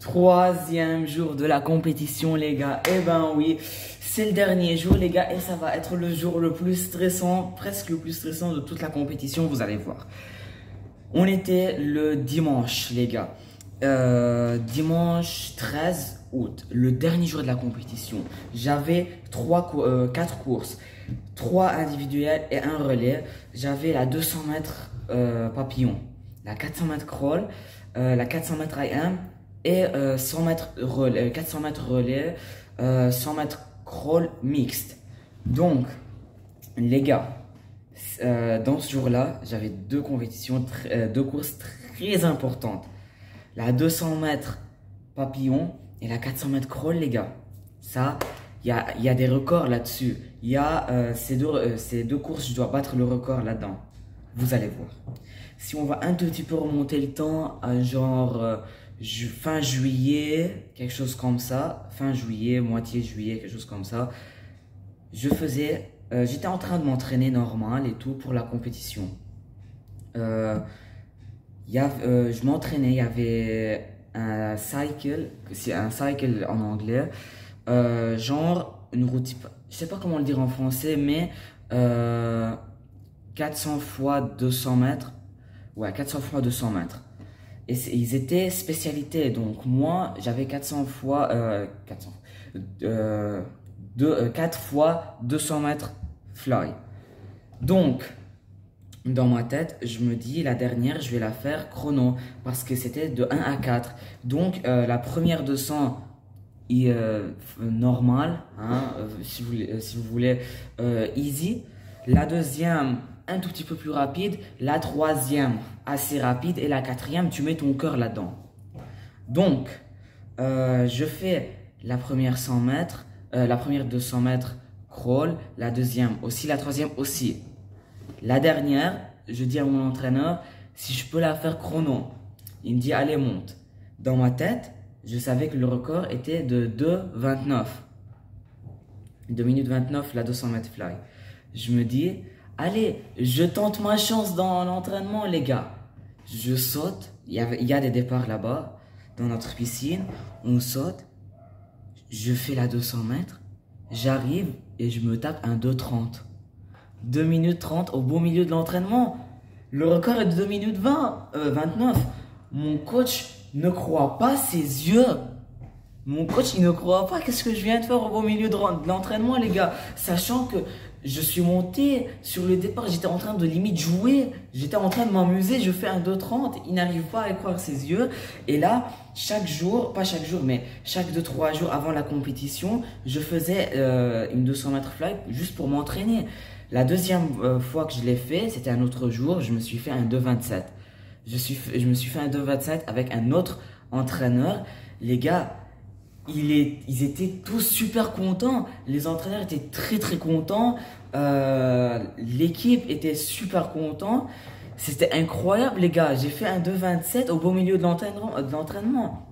Troisième jour de la compétition, les gars. Eh ben oui, c'est le dernier jour, les gars, et ça va être le jour le plus stressant, presque le plus stressant de toute la compétition, vous allez voir. On était le dimanche, les gars. Dimanche 13 août, le dernier jour de la compétition. J'avais 4 courses, 3 individuelles et un relais. J'avais la 200 mètres papillon, la 400 mètres crawl, la 400 mètres IM et 100 mètres relais, 400 mètres relais, 100 mètres crawl mixte. Donc, les gars, dans ce jour-là, j'avais deux courses très importantes. La 200 mètres papillon et la 400 mètres crawl, les gars. Ça, il y a des records là-dessus. Il y a ces deux courses, je dois battre le record là-dedans. Vous allez voir. Si on va un tout petit peu remonter le temps, à genre fin juillet, quelque chose comme ça. Fin juillet, moitié juillet, quelque chose comme ça. J'étais en train de m'entraîner normal et tout pour la compétition. Je m'entraînais, il y avait un cycle, c'est un cycle en anglais, genre une route, je sais pas comment le dire en français, mais 400 fois 200 mètres, ouais, 400 fois 200 mètres. Et ils étaient spécialités, donc moi j'avais 400 fois, 4 fois 200 mètres fly. Donc, dans ma tête, je me dis, la dernière, je vais la faire chrono, parce que c'était de 1 à 4. Donc, la première 200 est normale, hein, si vous voulez, easy. La deuxième, un tout petit peu plus rapide. La troisième, assez rapide. Et la quatrième, tu mets ton cœur là-dedans. Donc, je fais la première 100 mètres, la première 200 mètres crawl, la deuxième aussi, la troisième aussi. La dernière, je dis à mon entraîneur si je peux la faire chrono. Il me dit allez monte. Dans ma tête, je savais que le record était de 2,29. 2 minutes 29 la 200 mètres fly. Je me dis allez, je tente ma chance dans l'entraînement les gars. Je saute, il y a des départs là-bas dans notre piscine. On saute, je fais la 200 mètres, j'arrive et je me tape un 2,30. 2 minutes 30 au beau milieu de l'entraînement. Le record est de 2 minutes 29. Mon coach ne croit pas ses yeux. Mon coach, il ne croit pas. Qu'est-ce que je viens de faire au beau milieu de l'entraînement, les gars? Sachant que je suis monté sur le départ, j'étais en train de limite jouer. J'étais en train de m'amuser. Je fais un 2,30. Il n'arrive pas à y croire ses yeux. Et là, chaque jour, pas chaque jour, mais chaque 2-3 jours avant la compétition, je faisais une 200 mètres fly juste pour m'entraîner. La deuxième fois que je l'ai fait, c'était un autre jour, je me suis fait un 2,27. Je me suis fait un 2,27 avec un autre entraîneur. Les gars, ils étaient tous super contents. Les entraîneurs étaient très contents. L'équipe était super contente. C'était incroyable, les gars. J'ai fait un 2,27 au beau milieu de l'entraînement.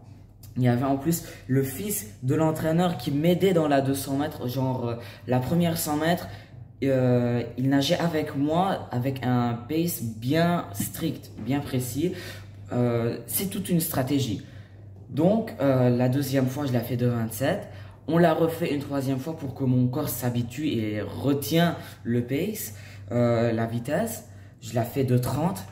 Il y avait en plus le fils de l'entraîneur qui m'aidait dans la 200 mètres. Genre, la première 100 mètres. Il nageait avec moi avec un pace bien strict, bien précis. C'est toute une stratégie. Donc, la deuxième fois, je l'ai fait de 27. On l'a refait une troisième fois pour que mon corps s'habitue et retient le pace, la vitesse. Je l'ai fait de 30,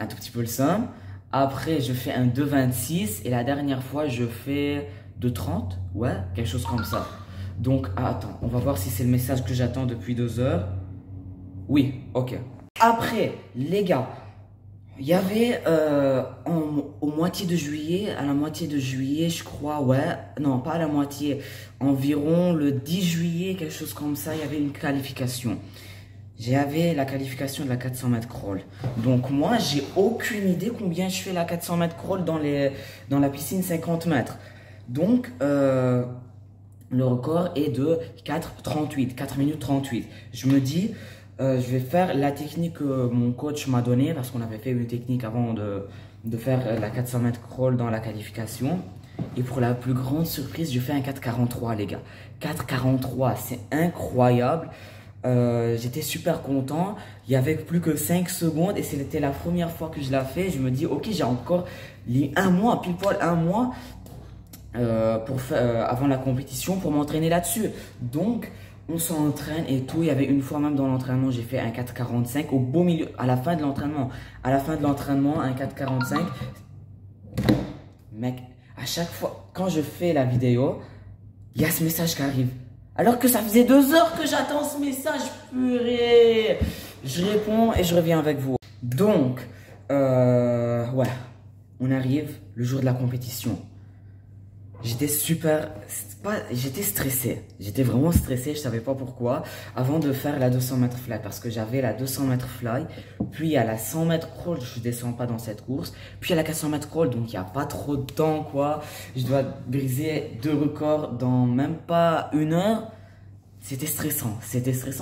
un tout petit peu le somme. Après, je fais un 2,26 et la dernière fois, je fais de 30, ouais, quelque chose comme ça. Donc, attends, on va voir si c'est le message que j'attends depuis 2 heures. Oui, ok. Après, les gars, il y avait au moitié de juillet, à la moitié de juillet, je crois, ouais, non, pas à la moitié, environ le 10 juillet, quelque chose comme ça, il y avait une qualification. J'avais la qualification de la 400 mètres crawl. Donc, moi, j'ai aucune idée combien je fais la 400 mètres crawl dans la piscine 50 mètres. Donc, le record est de 4,38, 4 minutes 38. Je me dis, je vais faire la technique que mon coach m'a donnée parce qu'on avait fait une technique avant de faire la 400 mètres crawl dans la qualification. Et pour la plus grande surprise, je fais un 4,43 les gars. 4,43, c'est incroyable. J'étais super content. Il y avait plus que 5 secondes et c'était la première fois que je l'ai fait. Je me dis, ok, j'ai encore un mois, pile poil un mois. avant la compétition pour m'entraîner là-dessus. Donc, on s'entraîne et tout. Il y avait une fois même dans l'entraînement, j'ai fait un 4,45 au beau milieu, à la fin de l'entraînement. À la fin de l'entraînement, un 4,45. Mec, à chaque fois, quand je fais la vidéo, il y a ce message qui arrive. Alors que ça faisait 2 heures que j'attends ce message, purée. Je réponds et je reviens avec vous. Donc, ouais, on arrive le jour de la compétition. J'étais j'étais stressé. J'étais vraiment stressé, je savais pas pourquoi. Avant de faire la 200 mètres fly, parce que j'avais la 200 mètres fly, puis à la 100 mètres crawl, je descends pas dans cette course, puis à la 400 mètres crawl, donc il y a pas trop de temps, quoi. Je dois briser 2 records dans même pas 1 heure. C'était stressant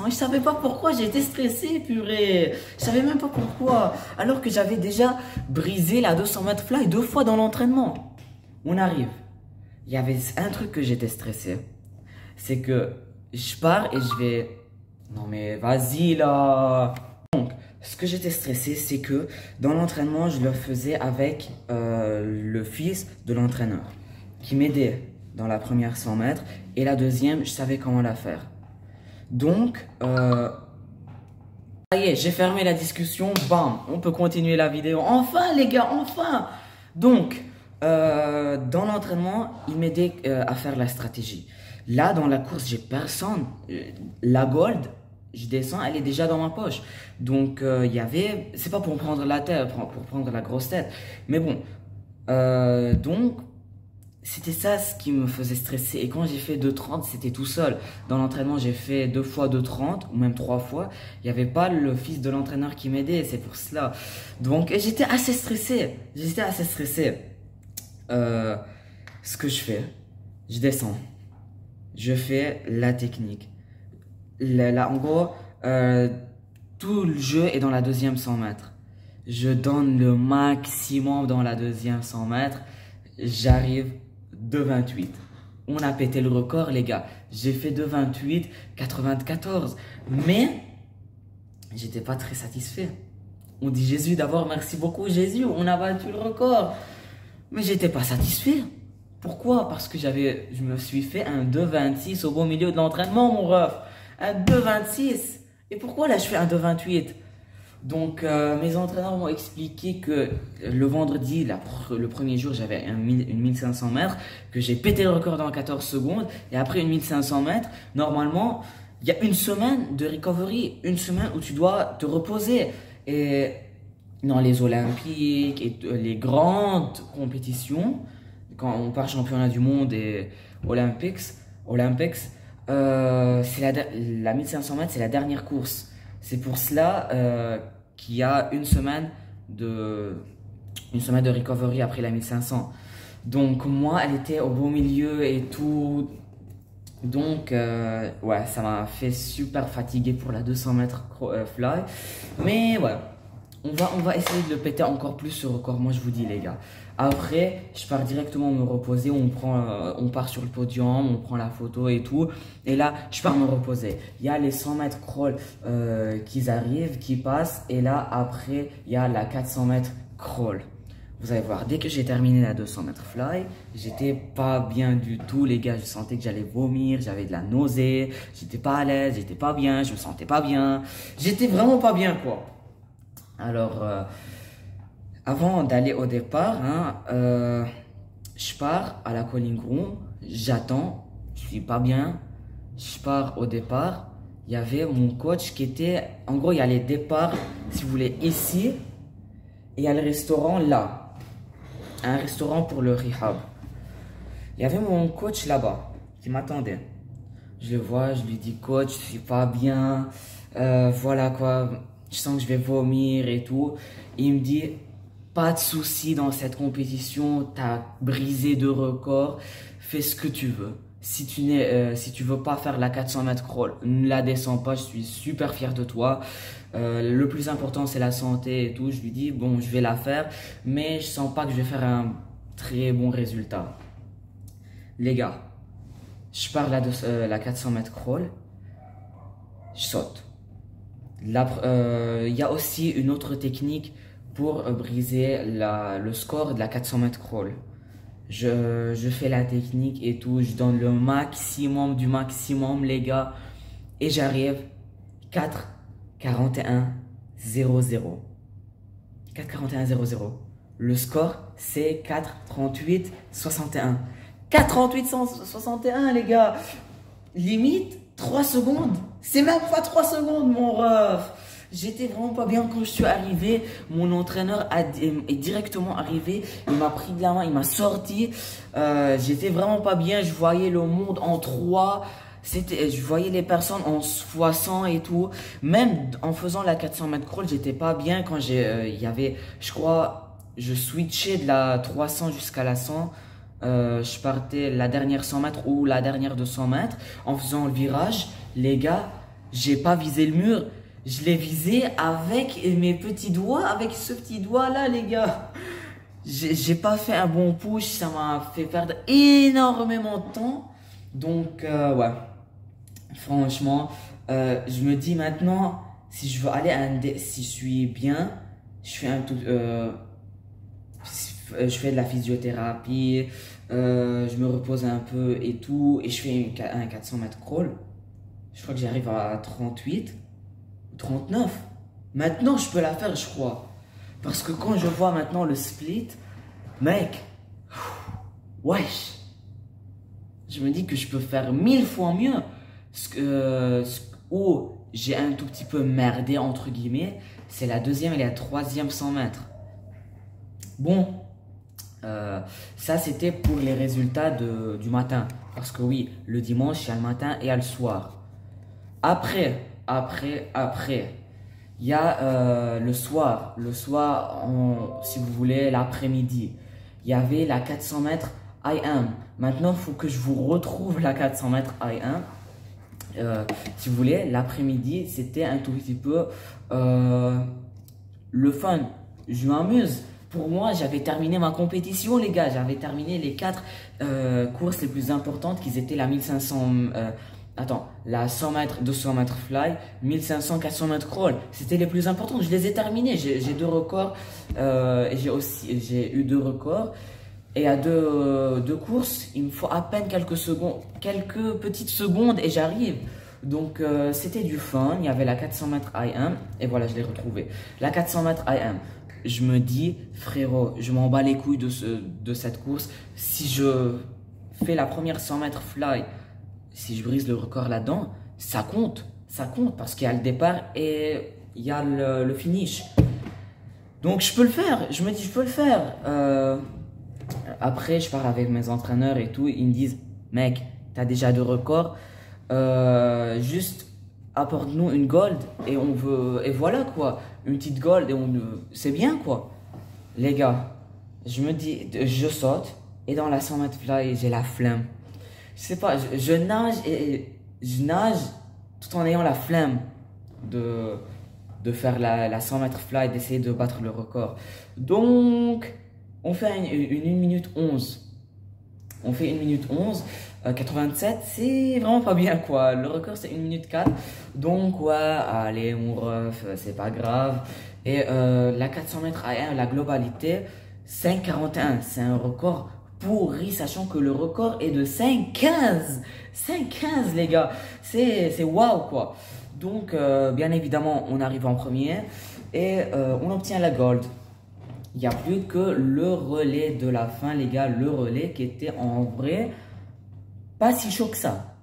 et je savais pas pourquoi j'étais stressé, purée. Je savais même pas pourquoi. Alors que j'avais déjà brisé la 200 mètres fly 2 fois dans l'entraînement. On arrive. Il y avait un truc que j'étais stressé. C'est que je pars et je vais... Non mais vas-y là. Donc, ce que j'étais stressé, c'est que dans l'entraînement, je le faisais avec le fils de l'entraîneur qui m'aidait dans la première 100 mètres et la deuxième, je savais comment la faire. Donc, ça y est, j'ai fermé la discussion, bam, on peut continuer la vidéo. Enfin les gars, enfin. Donc, dans l'entraînement, il m'aidait à faire la stratégie. Là, dans la course, j'ai personne. La gold, je descends, elle est déjà dans ma poche. Donc, il y avait... C'est pas pour prendre la tête, pour prendre la grosse tête. Mais bon, donc... C'était ça ce qui me faisait stresser. Et quand j'ai fait 2,30, c'était tout seul. Dans l'entraînement, j'ai fait 2 fois 2,30 ou même 3 fois. Il n'y avait pas le fils de l'entraîneur qui m'aidait, c'est pour cela. Donc j'étais assez stressé. J'étais assez stressé. Ce que je fais, je descends. Je fais la technique. En gros, tout le jeu est dans la deuxième 100 mètres. Je donne le maximum dans la deuxième 100 mètres. J'arrive 2,28. On a pété le record, les gars. J'ai fait 2,28, 94. Mais, j'étais pas très satisfait. On dit Jésus d'abord, merci beaucoup Jésus, on a battu le record. Mais j'étais pas satisfait. Pourquoi? Parce que je me suis fait un 2,26 au beau milieu de l'entraînement, mon ref. Un 2,26. Et pourquoi là je fais un 2,28? Donc, mes entraîneurs m'ont expliqué que le vendredi, le premier jour, j'avais une 1500 mètres, que j'ai pété le record dans 14 secondes. Et après une 1500 mètres, normalement, il y a une semaine de recovery, une semaine où tu dois te reposer. Et dans les Olympiques et les grandes compétitions, quand on part championnat du monde et Olympics, la 1500 mètres, c'est la dernière course. C'est pour cela qu'il y a une semaine de recovery après la 1500. Donc moi, elle était au beau milieu et tout. Donc ouais, ça m'a fait super fatigué pour la 200 mètres fly. Mais ouais, on va essayer de le péter encore plus ce record, moi je vous dis les gars. Après, je pars directement me reposer, on part sur le podium, on prend la photo et tout. Et là, je pars me reposer. Il y a les 100 mètres crawl qui arrivent, qui passent. Et là, après, il y a la 400 mètres crawl. Vous allez voir, dès que j'ai terminé la 200 mètres fly, j'étais pas bien du tout les gars. Je sentais que j'allais vomir, j'avais de la nausée, j'étais pas à l'aise, j'étais pas bien, je me sentais pas bien. J'étais vraiment pas bien quoi. Alors... avant d'aller au départ, je pars à la calling room, j'attends, je suis pas bien, je pars au départ. Il y avait mon coach qui était, en gros il y a les départs, si vous voulez, ici, et il y a le restaurant là, un restaurant pour le rehab. Il y avait mon coach là-bas qui m'attendait. Je le vois, je lui dis coach, je suis pas bien, voilà quoi, je sens que je vais vomir et tout. Et il me dit pas de souci dans cette compétition, t'as brisé 2 records, fais ce que tu veux. Si tu veux pas faire la 400 mètres crawl, ne la descends pas, je suis super fier de toi. Le plus important c'est la santé et tout. Je lui dis bon, je vais la faire, mais je sens pas que je vais faire un très bon résultat. Les gars, je pars la 400 mètres crawl, je saute. Il y a aussi une autre technique pour briser le score de la 400 mètres crawl. Je fais la technique et tout. Je donne le maximum du maximum, les gars. Et j'arrive 4,41,00. 4,41,00. Le score, c'est 4,38,61. 4,38,61, les gars. Limite, 3 secondes. C'est même pas 3 secondes, mon ref. J'étais vraiment pas bien quand je suis arrivé. Mon entraîneur est directement arrivé. Il m'a pris de la main, il m'a sorti. J'étais vraiment pas bien. Je voyais le monde en 3. Je voyais les personnes en 60 et tout. Même en faisant la 400 mètres crawl, j'étais pas bien quand il y avait, je crois, je switchais de la 300 jusqu'à la 100. Je partais la dernière 100 mètres ou la dernière 200 mètres. En faisant le virage, les gars, j'ai pas visé le mur. Je l'ai visé avec mes petits doigts, avec ce petit doigt là, les gars. J'ai pas fait un bon push, ça m'a fait perdre énormément de temps. Donc, ouais, franchement, je me dis maintenant, si je veux aller si je suis bien, je fais je fais de la physiothérapie, je me repose un peu et tout, et je fais un 400 mètres crawl. Je crois que j'arrive à 38. 39. Maintenant, je peux la faire, je crois. Parce que quand je vois maintenant le split, mec, wesh, je me dis que je peux faire 1000 fois mieux. Où j'ai un tout petit peu merdé, entre guillemets, c'est la deuxième et la troisième 100 mètres. Bon, ça c'était pour les résultats du matin. Parce que oui, le dimanche, il y a le matin et il y a le soir. Après, il y a le soir. Le soir, si vous voulez, l'après-midi. Il y avait la 400 mètres IM. Maintenant, il faut que je vous retrouve la 400 mètres IM. Si vous voulez, l'après-midi, c'était un tout petit peu le fun. Je m'amuse. Pour moi, j'avais terminé ma compétition, les gars. J'avais terminé les 4 courses les plus importantes, qui étaient la 1500... la 100 mètres, 200 mètres fly, 1500, 400 mètres crawl. C'était les plus importantes. Je les ai terminées. J'ai 2 records. Et j'ai eu 2 records. Et à deux courses, il me faut à peine quelques secondes, quelques petites secondes et j'arrive. Donc, c'était du fun. Il y avait la 400 mètres IM. Et voilà, je l'ai retrouvé. La 400 mètres IM. Je me dis, frérot, je m'en bats les couilles de cette course. Si je fais la première 100 mètres fly, si je brise le record là-dedans, ça compte parce qu'il y a le départ et il y a le finish. Donc je peux le faire, je me dis je peux le faire. Après je parle avec mes entraîneurs et tout, ils me disent mec, t'as déjà 2 records, juste apporte-nous une gold et voilà quoi, une petite gold et c'est bien quoi. Les gars, je me dis, je saute et dans la 100 mètres fly j'ai la flemme. Je sais pas, je nage tout en ayant la flemme de faire la 100 mètres fly, d'essayer de battre le record. Donc, on fait une 1 minute 11. On fait 1 minute 11. 87, c'est vraiment pas bien quoi. Le record c'est 1 minute 4. Donc, ouais, allez, mon ref, c'est pas grave. Et la 400 mètres AM, la globalité, 5,41. C'est un record pourri, sachant que le record est de 5,15. 5,15 les gars, c'est waouh quoi. Donc bien évidemment on arrive en premier et on obtient la gold. Il n'y a plus que le relais de la fin les gars, le relais qui était en vrai pas si chaud que ça,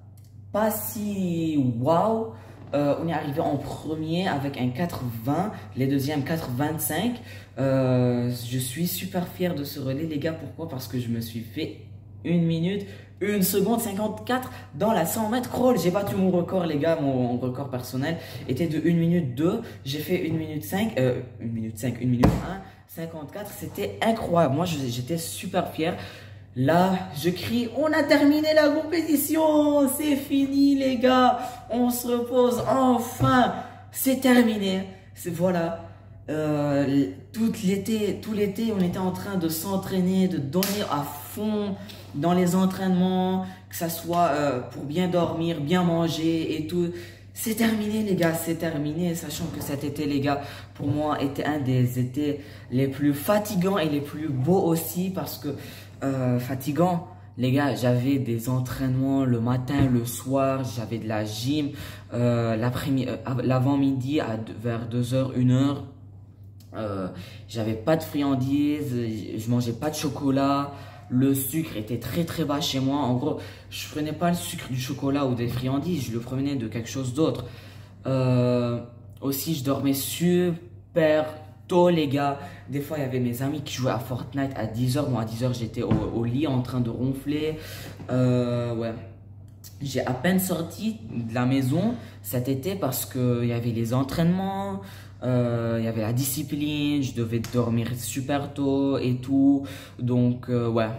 pas si waouh. On est arrivé en premier avec un 4,20, les deuxièmes 4,25. Je suis super fier de ce relais les gars. Pourquoi? Parce que je me suis fait 1 minute 1 seconde 54 dans la 100 mètres crawl. J'ai battu mon record les gars. Mon record personnel était de 1 minute 2. J'ai fait 1 minute 5, 1 minute 5, 1 minute 1, 54. C'était incroyable. Moi j'étais super fier. Là, je crie, on a terminé la compétition, c'est fini les gars, on se repose enfin, c'est terminé, voilà. Tout l'été, on était en train de s'entraîner, de donner à fond dans les entraînements, que ça soit pour bien dormir, bien manger et tout. C'est terminé les gars, c'est terminé, sachant que cet été les gars, pour moi, était un des étés les plus fatigants et les plus beaux aussi parce que Fatigant. Les gars, j'avais des entraînements le matin, le soir, j'avais de la gym, l'avant-midi vers 2 h, 1 h. J'avais pas de friandises, je mangeais pas de chocolat, le sucre était très très bas chez moi. En gros, je prenais pas le sucre du chocolat ou des friandises, je le prenais de quelque chose d'autre. Aussi, je dormais super tôt, les gars. Des fois, il y avait mes amis qui jouaient à Fortnite à 10 h. Moi, à 10 h, j'étais au lit en train de ronfler. Ouais. J'ai à peine sorti de la maison cet été parce qu'il y avait les entraînements, il y avait la discipline, je devais dormir super tôt et tout. Donc, ouais,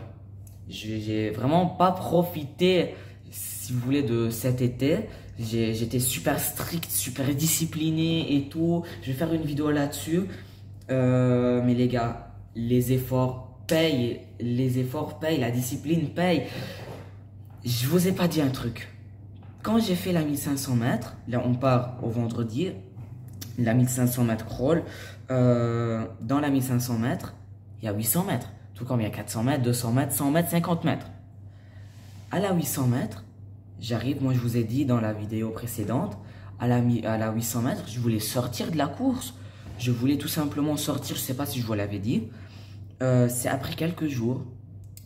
j'ai vraiment pas profité, si vous voulez, de cet été. J'étais super strict, super discipliné et tout. Je vais faire une vidéo là-dessus. Mais les gars, les efforts payent, la discipline paye. Je vous ai pas dit un truc. Quand j'ai fait la 1500 mètres, là on part au vendredi, la 1500 mètres crawl, dans la 1500 mètres, il y a 800 mètres. Tout comme il y a 400 mètres, 200 mètres, 100 mètres, 50 mètres. À la 800 mètres, j'arrive, moi je vous ai dit dans la vidéo précédente, à la 800 mètres, je voulais sortir de la course. Je voulais tout simplement sortir, je sais pas si je vous l'avais dit. C'est après quelques jours,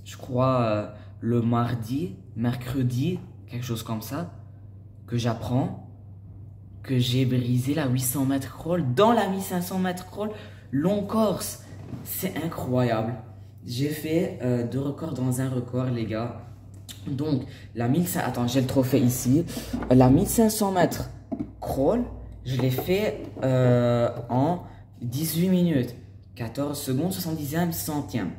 je crois le mardi, mercredi, quelque chose comme ça, que j'apprends que j'ai brisé la 800 mètres crawl dans la 1500 mètres crawl long course. C'est incroyable. J'ai fait 2 records dans un record, les gars. Donc, la 1500, attends, j'ai le trophée ici. La 1500 mètres crawl, je l'ai fait en 18 minutes, 14 secondes, 70e centième.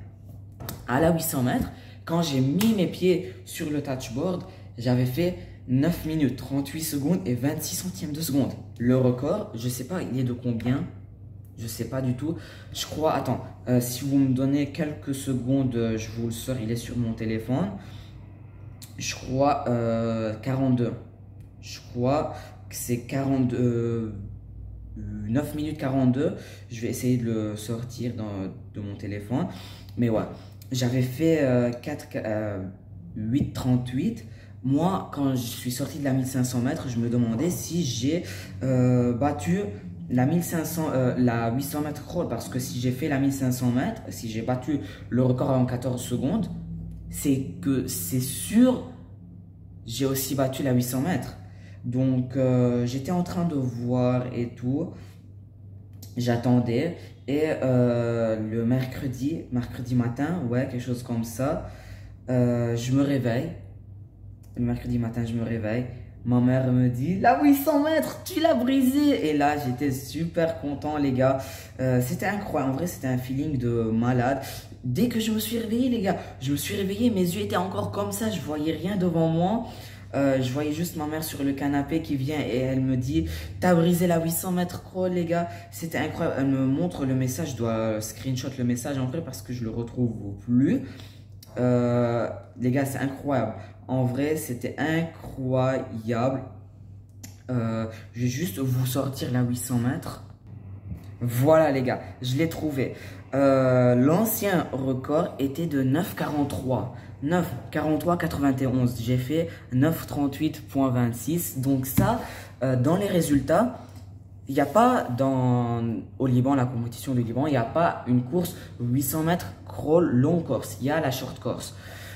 À la 800 mètres, quand j'ai mis mes pieds sur le touchboard, j'avais fait 9 minutes, 38 secondes et 26 centièmes de seconde. Le record, je sais pas, il est de combien? Je sais pas du tout. Je crois, attends, si vous me donnez quelques secondes, je vous le sors, il est sur mon téléphone. Je crois 42. Je crois que c'est 42, 9 minutes 42. Je vais essayer de le sortir de mon téléphone. Mais ouais, j'avais fait 8,38. Moi, quand je suis sorti de la 1500 mètres, je me demandais si j'ai battu la 800 mètres crawl. Parce que si j'ai fait la 1500 mètres, si j'ai battu le record en 14 secondes, c'est que c'est sûr, j'ai aussi battu la 800 mètres. Donc, j'étais en train de voir et tout. J'attendais. Et le mercredi matin, ouais, quelque chose comme ça, je me réveille. Le mercredi matin, je me réveille. Ma mère me dit, la 800 mètres, tu l'as brisé. Et là, j'étais super content, les gars. C'était incroyable. En vrai, c'était un feeling de malade. Dès que je me suis réveillé, les gars, je me suis réveillé, mes yeux étaient encore comme ça. Je voyais rien devant moi. Je voyais juste ma mère sur le canapé qui vient et elle me dit, t'as brisé la 800 mètres crawl, les gars. C'était incroyable. Elle me montre le message. Je dois screenshot le message en vrai parce que je le retrouve plus. Les gars, c'est incroyable. En vrai, c'était incroyable. Je vais juste vous sortir la 800 mètres. Voilà, les gars, je l'ai trouvé. L'ancien record était de 9,43. 9,43,91. J'ai fait 9,38,26. Donc ça, dans les résultats, il n'y a pas au Liban, la compétition du Liban, il n'y a pas une course 800 mètres crawl long course. Il y a la short course.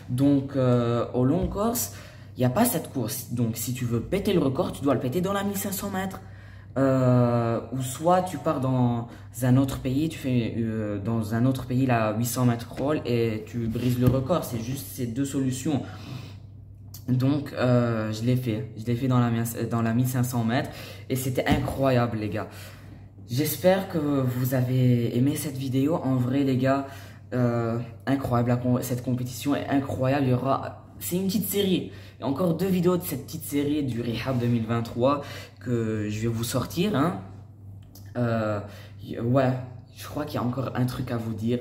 Donc, au long course, il n'y a pas cette course. Donc, si tu veux péter le record, tu dois le péter dans la 1500 mètres. Ou soit tu pars dans un autre pays, tu fais dans un autre pays la 800 mètres crawl et tu brises le record. C'est juste ces deux solutions. Donc, je l'ai fait. Je l'ai fait dans la 1500 mètres et c'était incroyable, les gars. J'espère que vous avez aimé cette vidéo. En vrai, les gars, incroyable, cette compétition est incroyable. C'est une petite série. Il y a encore 2 vidéos de cette petite série du Rehab 2023 que je vais vous sortir. Hein. Ouais, je crois qu'il y a encore un truc à vous dire.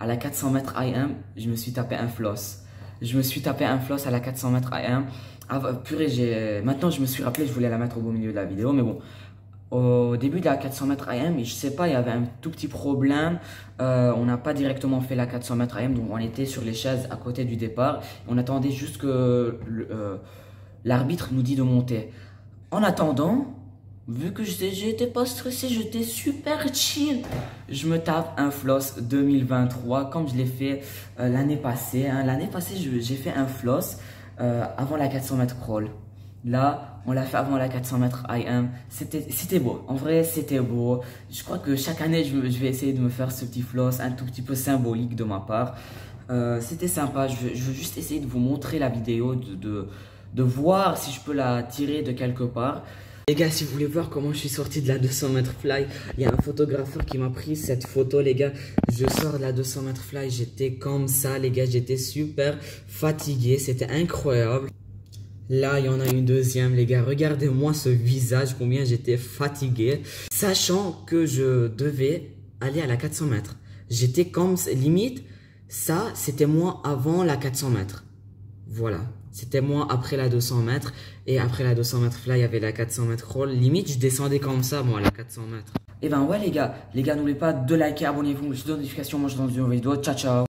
À la 400 mètres IM, je me suis tapé un floss. Je me suis tapé un floss à la 400 mètres IM. Ah, purée, maintenant je me suis rappelé, je voulais la mettre au beau milieu de la vidéo, mais bon. au début de la 400 mètres AM et je sais pas, il y avait un tout petit problème. On n'a pas directement fait la 400 mètres AM, donc on était sur les chaises à côté du départ. On attendait juste que l'arbitre nous dit de monter. En attendant, vu que j'étais pas stressé, j'étais super chill. Je me tape un floss 2023 comme je l'ai fait l'année passée. Hein. L'année passée, j'ai fait un floss avant la 400 mètres crawl. Là, on l'a fait avant la 400 mètres IM. C'était beau. En vrai, c'était beau. Je crois que chaque année, je vais essayer de me faire ce petit floss un tout petit peu symbolique de ma part. C'était sympa. Je veux juste essayer de vous montrer la vidéo, de voir si je peux la tirer de quelque part. Les gars, si vous voulez voir comment je suis sorti de la 200 mètres fly, il y a un photographeur qui m'a pris cette photo, les gars. Je sors de la 200 mètres fly, j'étais comme ça, les gars. J'étais super fatigué, c'était incroyable. Là, il y en a une deuxième, les gars. Regardez-moi ce visage, combien j'étais fatigué. Sachant que je devais aller à la 400 mètres. J'étais comme, limite, ça, c'était moi avant la 400 mètres. Voilà. C'était moi après la 200 mètres. Et après la 200 mètres fly, il y avait la 400 mètres crawl. Limite, je descendais comme ça, moi, à la 400 mètres. Et ben ouais, les gars, n'oubliez pas de liker, abonnez-vous, de notification. Moi, je vous donne une vidéo. Ciao, ciao.